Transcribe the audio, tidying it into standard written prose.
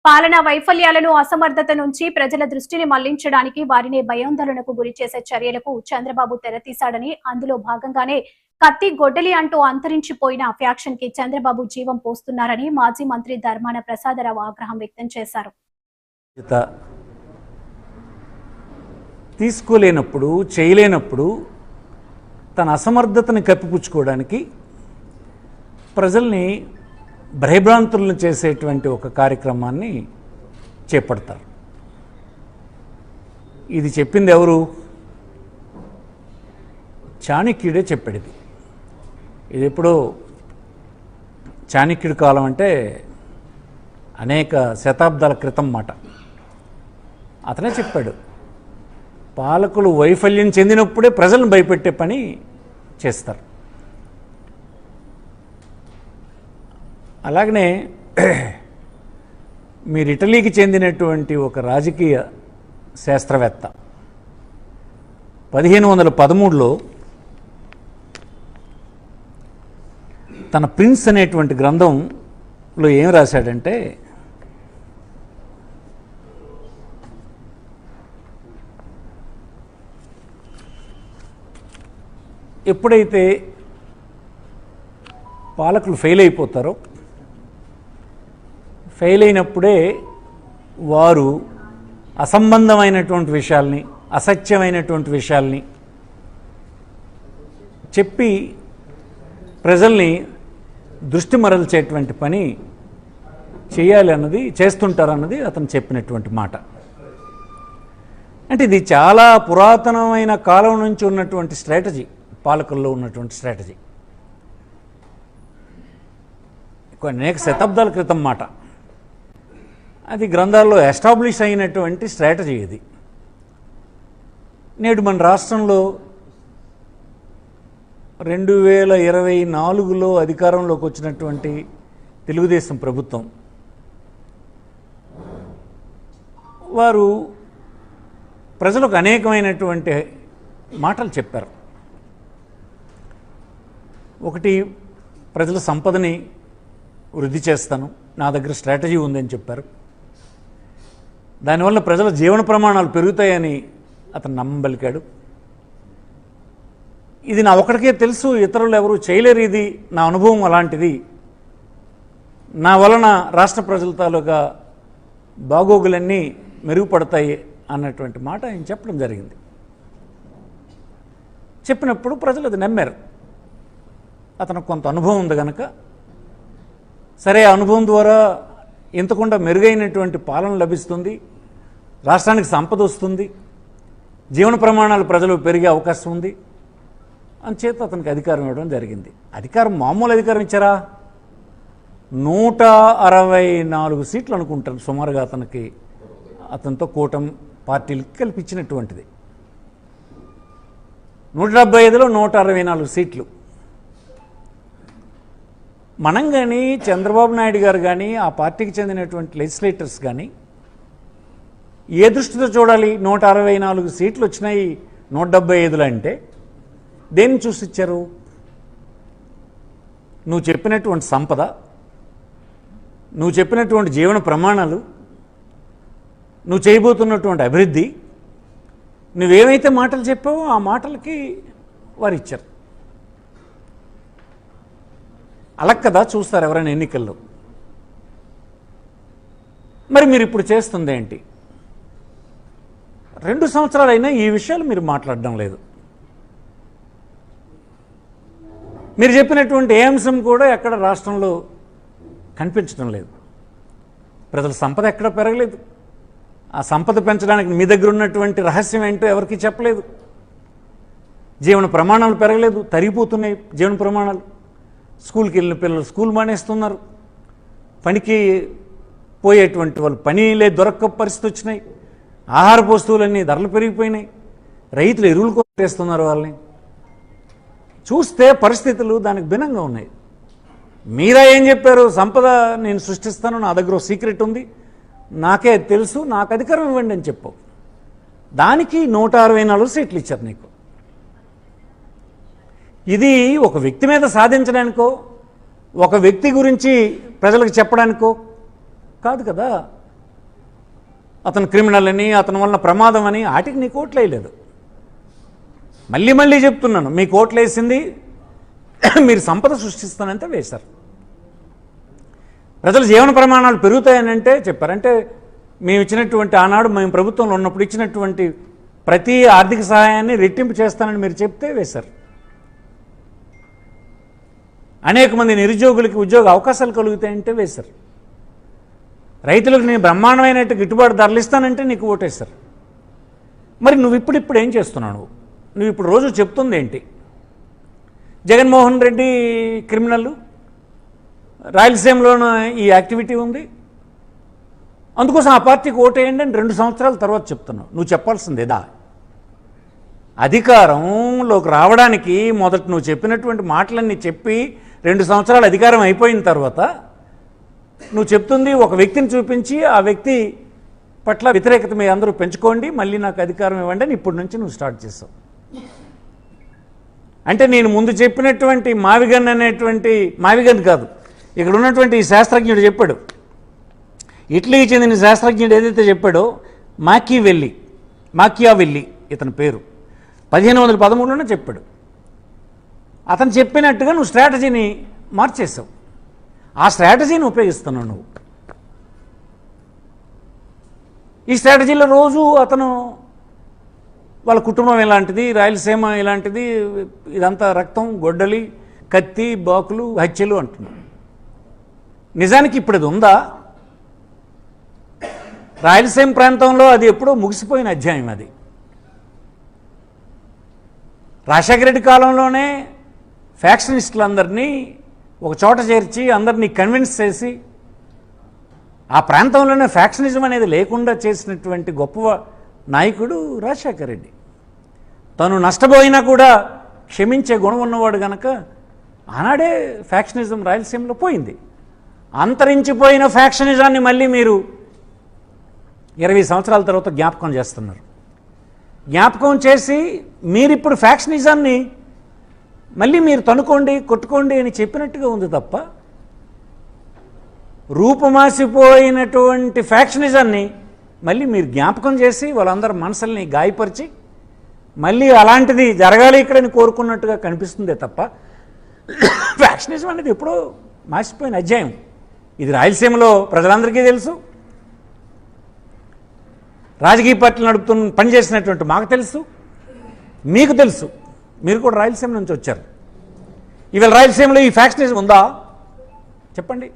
పాలనా వైఫల్యాలను, అసమర్థత నుంచి ప్రజల దృష్టిని మళ్లించడానికి వారిని భయాందోళనకు గురిచేసే చర్యలకు చంద్రబాబు తెరతీశాడని, అందులో భాగంగానే కత్తి గొడ్డలి అంటూ అంతరించిపోయిన ఫ్యాక్షన్ కి చంద్రబాబు జీవం పోస్తున్నారని మాజీ మంత్రి ధర్మాన ప్రసాదరావు ఆగ్రహం వ్యక్తం చేశారు. తీసుకోలేనప్పుడు, చేయలేనప్పుడు తన అసమర్థతని కప్పిపుచ్చుకోవడానికి ప్రజల్ని భయభ్రాంతులను చేసేటువంటి ఒక కార్యక్రమాన్ని చేపడతారు. ఇది చెప్పింది ఎవరు? చాణక్యుడే చెప్పాడు. ఇది ఎప్పుడో చాణక్యుడి కాలం అంటే అనేక శతాబ్దాల క్రితం మాట. అతనే చెప్పాడు, పాలకులు వైఫల్యం చెందినప్పుడే ప్రజలను భయపెట్టే పని చేస్తారు. అలాగనే మీరు ఇటలీకి చెందినటువంటి ఒక రాజకీయ శాస్త్రవేత్త 1513లో తన ప్రిన్స్ అనేటువంటి గ్రంథంలో ఏం రాశాడంటే, ఎప్పుడైతే పాలకులు ఫెయిల్ అయిపోతారో, ఫెయిల్ అయినప్పుడే వారు అసంబంధమైనటువంటి విషయాల్ని, అసత్యమైనటువంటి విషయాల్ని చెప్పి ప్రజల్ని దృష్టి మరల్చేటువంటి పని చేయాలి అన్నది, చేస్తుంటారన్నది అతను చెప్పినటువంటి మాట. అంటే ఇది చాలా పురాతనమైన కాలం నుంచి ఉన్నటువంటి స్ట్రాటజీ, పాలకుల్లో ఉన్నటువంటి స్ట్రాటజీ. అనేక శతాబ్దాల క్రితం మాట. అది గ్రంథాల్లో ఎస్టాబ్లిష్ అయినటువంటి స్ట్రాటజీ ఇది. నేడు మన రాష్ట్రంలో 2024లో అధికారంలోకి వచ్చినటువంటి తెలుగుదేశం ప్రభుత్వం వారు ప్రజలకు అనేకమైనటువంటి మాటలు చెప్పారు. ఒకటి, ప్రజల సంపదని వృద్ధి చేస్తాను, నా దగ్గర స్ట్రాటజీ ఉందని చెప్పారు. దానివల్ల ప్రజల జీవన ప్రమాణాలు పెరుగుతాయని అతను నమ్మబలికాడు. ఇది నా ఒకడికే తెలుసు, ఇతరులు ఎవరు చేయలేరు, ఇది నా అనుభవం అలాంటిది, నా వలన రాష్ట్ర ప్రజల తాలూకా బాగోగులన్నీ మెరుగుపడతాయి అన్నటువంటి మాట ఆయన చెప్పడం జరిగింది. చెప్పినప్పుడు ప్రజలు అది నమ్మారు. అతనికి కొంత అనుభవం ఉంది కనుక, సరే అనుభవం ద్వారా ఇంతకుండా మెరుగైనటువంటి పాలన లభిస్తుంది, రాష్ట్రానికి సంపద వస్తుంది, జీవన ప్రమాణాలు ప్రజలు పెరిగే అవకాశం ఉంది అని చేత అతనికి అధికారం ఇవ్వడం జరిగింది. అధికారం మామూలు అధికారం ఇచ్చారా? 164 సీట్లు అనుకుంటాను సుమారుగా అతనితో కూటమి పార్టీలకి కల్పించినటువంటిది. 175లో 164 సీట్లు. మనం కానీ, చంద్రబాబు నాయుడు గారు కానీ, ఆ పార్టీకి చెందినటువంటి లెజిస్లేటర్స్ కానీ ఏ దృష్టితో చూడాలి? 164 సీట్లు వచ్చినాయి 175లో అంటే దేన్ని చూసి ఇచ్చారు? నువ్వు చెప్పినటువంటి సంపద, నువ్వు చెప్పినటువంటి జీవన ప్రమాణాలు, నువ్వు చేయబోతున్నటువంటి అభివృద్ధి, నువ్వేమైతే మాటలు చెప్పావో ఆ మాటలకి వారు ఇచ్చారు. అలా కదా చూస్తారు ఎవరైనా ఎన్నికల్లో. మరి మీరు ఇప్పుడు చేస్తుంది ఏంటి? 2 సంవత్సరాలైనా ఈ విషయాలు మీరు మాట్లాడడం లేదు. మీరు చెప్పినటువంటి ఏ అంశం కూడా ఎక్కడ రాష్ట్రంలో కనిపించడం లేదు. ప్రజల సంపద ఎక్కడ పెరగలేదు. ఆ సంపద పెంచడానికి మీ దగ్గర ఉన్నటువంటి రహస్యం ఏంటో ఎవరికి చెప్పలేదు. జీవన ప్రమాణాలు పెరగలేదు, తరిగిపోతున్నాయి జీవన ప్రమాణాలు. స్కూల్కి వెళ్ళిన పిల్లలు స్కూల్ మానేస్తున్నారు, పనికి పోయేటువంటి వాళ్ళు పనిలే దొరక్క పరిస్థితి వచ్చినాయి, ఆహార వస్తువులన్నీ ధరలు పెరిగిపోయినాయి, రైతులు ఎరువులు కొట్టేస్తున్నారు. వాళ్ళని చూస్తే పరిస్థితులు దానికి భిన్నంగా ఉన్నాయి. మీరా ఏం చెప్పారు? సంపద నేను సృష్టిస్తాను, నా దగ్గర సీక్రెట్ ఉంది, నాకే తెలుసు, నాకు అధికారం ఇవ్వండి అని చెప్పు. దానికి 164 సీట్లు ఇచ్చారు నీకు. ఇది ఒక వ్యక్తి మీద సాధించడానికో, ఒక వ్యక్తి గురించి ప్రజలకు చెప్పడానికో కాదు కదా. అతను క్రిమినల్ అని, అతని వలన ప్రమాదం అని, వాటికి నీకు ఓట్లు వేయలేదు. మళ్ళీ మళ్ళీ చెప్తున్నాను, మీకు ఓట్లు వేసింది మీరు సంపద సృష్టిస్తానంటే వేశారు. ప్రజల జీవన ప్రమాణాలు పెరుగుతాయనంటే చెప్పారంటే మేము ఇచ్చినటువంటి ఆనాడు మేము ప్రభుత్వంలో ఉన్నప్పుడు ఇచ్చినటువంటి ప్రతి ఆర్థిక సహాయాన్ని రెట్టింపు చేస్తానని మీరు చెప్తే వేశారు. అనేక మంది నిరుద్యోగులకి ఉద్యోగ అవకాశాలు కలుగుతాయంటే వేశారు. రైతులకు నేను బ్రహ్మాండమైనట్టు గిట్టుబాటు ధరలు ఇస్తానంటే నీకు ఓటేశారు. మరి నువ్వు ఇప్పుడు ఏం చేస్తున్నావు? నువ్వు ఇప్పుడు రోజు చెప్తుంది ఏంటి? జగన్మోహన్ రెడ్డి క్రిమినల్, రాయలసీమలోన ఈ యాక్టివిటీ ఉంది, అందుకోసం ఆ పార్టీకి ఓటేయండి అని 2 సంవత్సరాల తర్వాత చెప్తున్నావు. నువ్వు చెప్పాల్సిందేదా? అధికారంలోకి రావడానికి మొదట నువ్వు చెప్పినటువంటి మాటలన్నీ చెప్పి 2 సంవత్సరాలు అధికారం అయిపోయిన తర్వాత నువ్వు చెప్తుంది ఒక వ్యక్తిని చూపించి ఆ వ్యక్తి పట్ల వ్యతిరేకత మీ అందరూ పెంచుకోండి, మళ్ళీ నాకు అధికారం ఇవ్వండి అని ఇప్పటి నుంచి నువ్వు స్టార్ట్ చేసావు. అంటే నేను ముందు చెప్పినటువంటి మావిగన్ అనేటువంటి, మావిగన్ కాదు, ఇక్కడ ఉన్నటువంటి ఈ శాస్త్రజ్ఞుడు చెప్పాడు, ఇటలీకి చెందిన శాస్త్రజ్ఞుడు ఏదైతే చెప్పాడో మాకియావెల్లి ఇతని పేరు 1513లోనే చెప్పాడు. అతను చెప్పినట్టుగా నువ్వు స్ట్రాటజీని మార్చేసావు. ఆ స్ట్రాటజీని ఉపయోగిస్తున్నావు నువ్వు. ఈ స్ట్రాటజీలో రోజు అతను వాళ్ళ కుటుంబం ఇలాంటిది, రాయలసీమ ఇలాంటిది, ఇదంతా రక్తం, గొడ్డలి, కత్తి, బాకులు, హత్యలు అంటున్నాడు. నిజానికి ఇప్పుడు అది ఉందా? రాయలసీమ ప్రాంతంలో అది ఎప్పుడో ముగిసిపోయిన అధ్యాయం. అది రాజశేఖర రెడ్డి కాలంలోనే ఫ్యాక్షనిస్టులందరినీ ఒక చోట చేర్చి అందరినీ కన్విన్స్ చేసి ఆ ప్రాంతంలోనే ఫ్యాక్షనిజం అనేది లేకుండా చేసినటువంటి గొప్ప నాయకుడు రాజశేఖర రెడ్డి. తను నష్టపోయినా కూడా క్షమించే గుణం ఉన్నవాడు కనుక ఆనాడే ఫ్యాక్షనిజం రాయలసీమలో పోయింది. అంతరించిపోయిన ఫ్యాక్షనిజాన్ని మళ్ళీ మీరు 20 సంవత్సరాల తర్వాత జ్ఞాపకం చేస్తున్నారు. జ్ఞాపకం చేసి మీరిప్పుడు ఫ్యాక్షనిజాన్ని మళ్ళీ మీరు తనుకోండి, కొట్టుకోండి అని చెప్పినట్టుగా ఉంది తప్ప, రూపుమాసిపోయినటువంటి ఫ్యాక్షనిజాన్ని మళ్ళీ మీరు జ్ఞాపకం చేసి వాళ్ళందరి మనసుల్ని గాయపరిచి మళ్ళీ అలాంటిది జరగాలి ఇక్కడని కోరుకున్నట్టుగా కనిపిస్తుందే తప్ప, ఫ్యాక్షనిజం అనేది ఎప్పుడో మాసిపోయిన అధ్యాయం. ఇది రాయలసీమలో ప్రజలందరికీ తెలుసు, రాజకీయ పార్టీలు పనిచేసినటువంటి మాకు తెలుసు, మీకు తెలుసు. మీరు కూడా రాయలసీమ నుంచి వచ్చారు. ఇవాళ రాయలసీమలో ఈ ఫ్యాక్షనిజం ఉందా చెప్పండి?